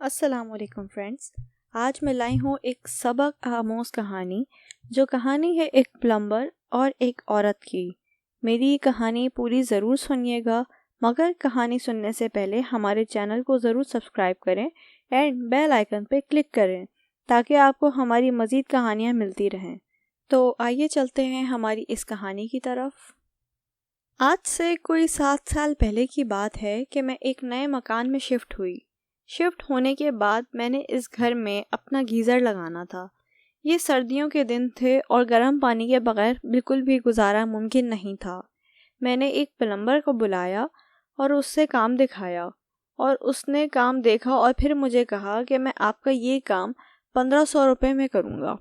अस्सलामुअलैकुम फ्रेंड्स। आज मैं लाई हूँ एक सबक आमोज कहानी। जो कहानी है एक प्लम्बर और एक औरत की। मेरी ये कहानी पूरी ज़रूर सुनिएगा, मगर कहानी सुनने से पहले हमारे चैनल को ज़रूर सब्सक्राइब करें एंड बेल आइकन पे क्लिक करें ताकि आपको हमारी मज़ीद कहानियाँ मिलती रहें। तो आइए चलते हैं हमारी इस कहानी की तरफ। आज से कोई 7 साल पहले की बात है कि मैं एक नए मकान में शिफ्ट हुई। शिफ्ट होने के बाद मैंने इस घर में अपना गीज़र लगाना था। ये सर्दियों के दिन थे और गर्म पानी के बगैर बिल्कुल भी गुजारा मुमकिन नहीं था। मैंने एक प्लम्बर को बुलाया और उससे काम दिखाया और उसने काम देखा और फिर मुझे कहा कि मैं आपका ये काम 1500 रुपये में करूँगा।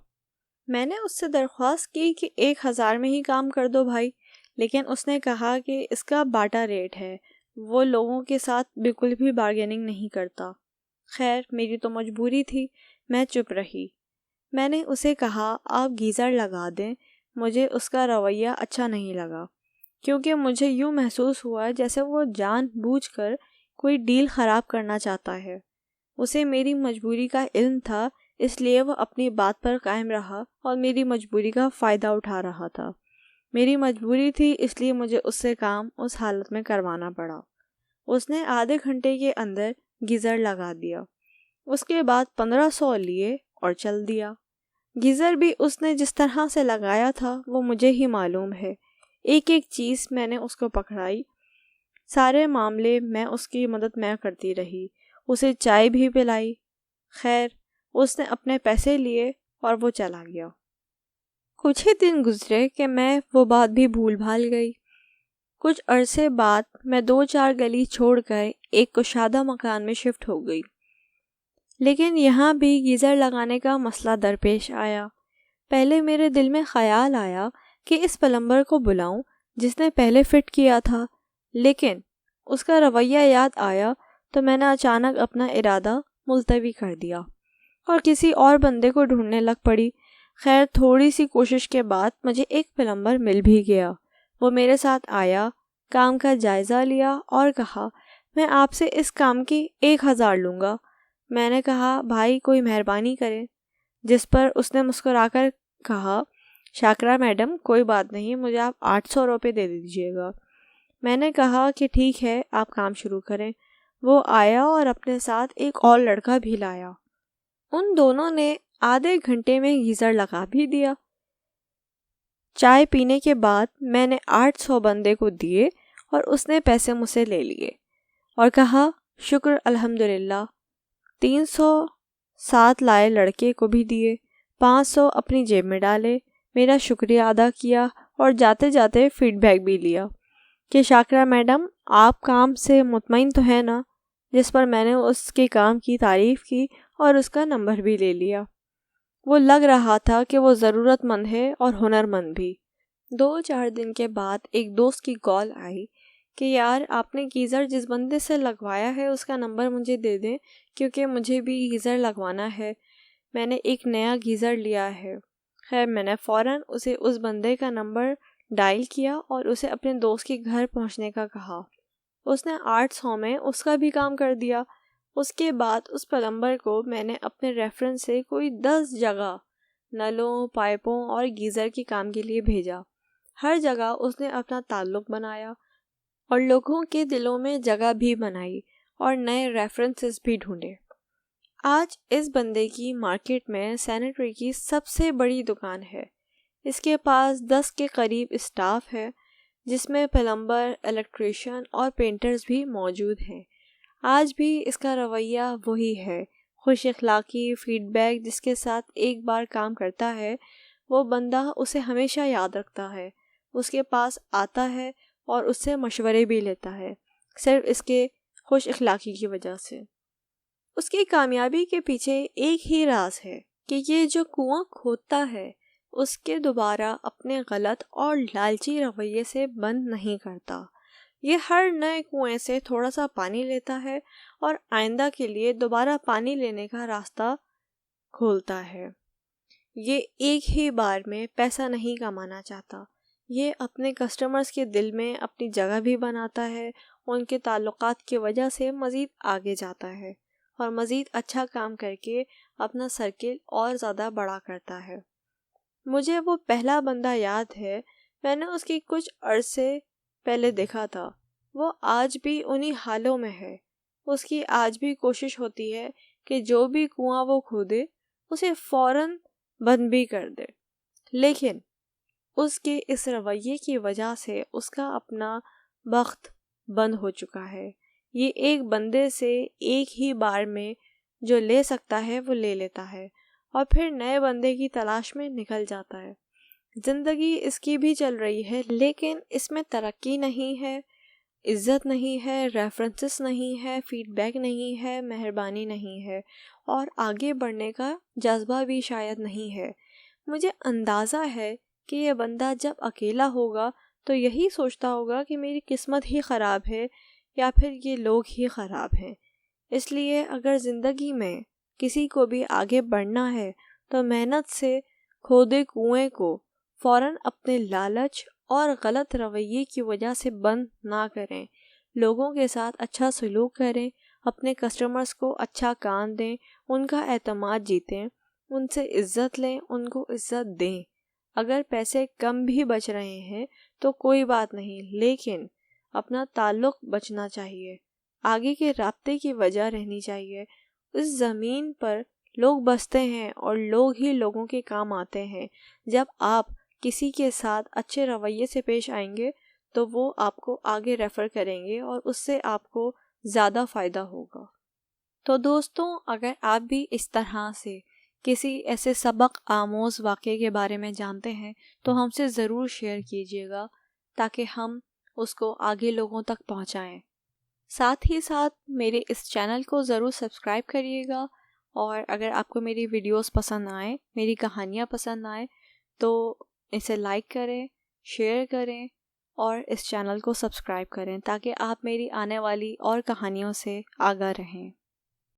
मैंने उससे दरख्वास्त की कि 1000 में ही काम कर दो भाई, लेकिन उसने कहा कि इसका बाटा रेट है, वो लोगों के साथ बिल्कुल भी बार्गेनिंग नहीं करता। खैर, मेरी तो मजबूरी थी, मैं चुप रही। मैंने उसे कहा आप गीज़र लगा दें। मुझे उसका रवैया अच्छा नहीं लगा, क्योंकि मुझे यूँ महसूस हुआ जैसे वो जानबूझकर कोई डील ख़राब करना चाहता है। उसे मेरी मजबूरी का इल्म था, इसलिए वह अपनी बात पर कायम रहा और मेरी मजबूरी का फ़ायदा उठा रहा था। मेरी मजबूरी थी, इसलिए मुझे उससे काम उस हालत में करवाना पड़ा। उसने आधे घंटे के अंदर गीज़र लगा दिया। उसके बाद 1500 लिए और चल दिया। गीज़र भी उसने जिस तरह से लगाया था वो मुझे ही मालूम है। एक एक चीज़ मैंने उसको पकड़ाई। सारे मामले में उसकी मदद मैं करती रही, उसे चाय भी पिलाई। खैर, उसने अपने पैसे लिए और वो चला गया। कुछ ही दिन गुजरे कि मैं वो बात भी भूल भाल गई। कुछ अरसे बाद मैं 2-4 गली छोड़कर एक कुशादा मकान में शिफ्ट हो गई, लेकिन यहाँ भी गीज़र लगाने का मसला दरपेश आया। पहले मेरे दिल में ख़याल आया कि इस प्लम्बर को बुलाऊं जिसने पहले फ़िट किया था, लेकिन उसका रवैया याद आया तो मैंने अचानक अपना इरादा मुलतवी कर दिया और किसी और बंदे को ढूंढने लग पड़ी। खैर, थोड़ी सी कोशिश के बाद मुझे एक प्लम्बर मिल भी गया। वो मेरे साथ आया, काम का जायज़ा लिया और कहा मैं आपसे इस काम की 1000 लूँगा। मैंने कहा भाई कोई मेहरबानी करें, जिस पर उसने मुस्कुराकर कहा शाकरा मैडम कोई बात नहीं, मुझे आप 800 रुपये दे दीजिएगा। मैंने कहा कि ठीक है, आप काम शुरू करें। वो आया और अपने साथ एक और लड़का भी लाया। उन दोनों ने आधे घंटे में गीज़र लगा भी दिया। चाय पीने के बाद मैंने 800 बंदे को दिए और उसने पैसे मुझसे ले लिए और कहा शुक्र अल्हम्दुलिल्लाह। 300 साथ लाए लड़के को भी दिए, 500 अपनी जेब में डाले, मेरा शुक्रिया अदा किया और जाते जाते फीडबैक भी लिया कि शाकरा मैडम आप काम से मुतमईन तो है ना, जिस पर मैंने उसके काम की तारीफ़ की और उसका नंबर भी ले लिया। वो लग रहा था कि वो ज़रूरतमंद है और हुनरमंद भी। 2-4 दिन के बाद एक दोस्त की कॉल आई कि यार आपने गीज़र जिस बंदे से लगवाया है उसका नंबर मुझे दे दें, क्योंकि मुझे भी गीज़र लगवाना है। मैंने एक नया गीज़र लिया है। खैर, मैंने फ़ौरन उसे उस बंदे का नंबर डायल किया और उसे अपने दोस्त के घर पहुंचने का कहा। उसने 800 में उसका भी काम कर दिया। उसके बाद उस प्लम्बर को मैंने अपने रेफरेंस से कोई 10 जगह नलों, पाइपों और गीज़र के काम के लिए भेजा। हर जगह उसने अपना ताल्लुक बनाया और लोगों के दिलों में जगह भी बनाई और नए रेफरेंसेस भी ढूंढे। आज इस बंदे की मार्केट में सैनिटरी की सबसे बड़ी दुकान है। इसके पास 10 के करीब स्टाफ है, जिसमें प्लम्बर, इलेक्ट्रिशियन और पेंटर्स भी मौजूद हैं। आज भी इसका रवैया वही है, खुश अखलाकी, फीडबैक। जिसके साथ एक बार काम करता है वो बंदा उसे हमेशा याद रखता है, उसके पास आता है और उससे मशवरे भी लेता है, सिर्फ इसके खुश अखलाकी की वजह से। उसकी कामयाबी के पीछे एक ही राज है कि ये जो कुआं खोदता है उसके दोबारा अपने गलत और लालची रवैये से बंद नहीं करता। ये हर नए कुएं से थोड़ा सा पानी लेता है और आइंदा के लिए दोबारा पानी लेने का रास्ता खोलता है। ये एक ही बार में पैसा नहीं कमाना चाहता, ये अपने कस्टमर्स के दिल में अपनी जगह भी बनाता है, उनके ताल्लुकात की वजह से मज़ीद आगे जाता है और मज़ीद अच्छा काम करके अपना सर्किल और ज़्यादा बड़ा करता है। मुझे वो पहला बंदा याद है, मैंने उसकी कुछ अरसे पहले देखा था। वो आज भी उन्हीं हालों में है। उसकी आज भी कोशिश होती है कि जो भी कुआं वो खोदे उसे फ़ौरन बंद भी कर दे, लेकिन उसके इस रवैये की वजह से उसका अपना बख्त बंद हो चुका है। ये एक बंदे से एक ही बार में जो ले सकता है वो ले लेता है और फिर नए बंदे की तलाश में निकल जाता है। ज़िंदगी इसकी भी चल रही है, लेकिन इसमें तरक्की नहीं है, इज़्ज़त नहीं है, रेफरेंसेस नहीं है, फीडबैक नहीं है, मेहरबानी नहीं है और आगे बढ़ने का जज्बा भी शायद नहीं है। मुझे अंदाज़ा है कि ये बंदा जब अकेला होगा तो यही सोचता होगा कि मेरी किस्मत ही ख़राब है या फिर ये लोग ही ख़राब हैं। इसलिए अगर ज़िंदगी में किसी को भी आगे बढ़ना है तो मेहनत से खोदे कुएं को फ़ौरन अपने लालच और गलत रवैये की वजह से बंद ना करें। लोगों के साथ अच्छा सलूक करें, अपने कस्टमर्स को अच्छा काम दें, उनका एतमाद जीतें, उनसे इज़्ज़त लें, उनको इज़्ज़त दें। अगर पैसे कम भी बच रहे हैं तो कोई बात नहीं, लेकिन अपना ताल्लुक़ बचना चाहिए, आगे के राब्ते की वजह रहनी चाहिए। इस ज़मीन पर लोग बसते हैं और लोग ही लोगों के काम आते हैं। जब आप किसी के साथ अच्छे रवैये से पेश आएंगे तो वो आपको आगे रेफ़र करेंगे और उससे आपको ज़्यादा फ़ायदा होगा। तो दोस्तों, अगर आप भी इस तरह से किसी ऐसे सबक आमोज़ वाक़े के बारे में जानते हैं तो हमसे ज़रूर शेयर कीजिएगा ताकि हम उसको आगे लोगों तक पहुंचाएं। साथ ही साथ मेरे इस चैनल को ज़रूर सब्सक्राइब करिएगा और अगर आपको मेरी वीडियोस पसंद आए, मेरी कहानियाँ पसंद आए तो इसे लाइक करें, शेयर करें और इस चैनल को सब्सक्राइब करें ताकि आप मेरी आने वाली और कहानियों से आगाह रहें।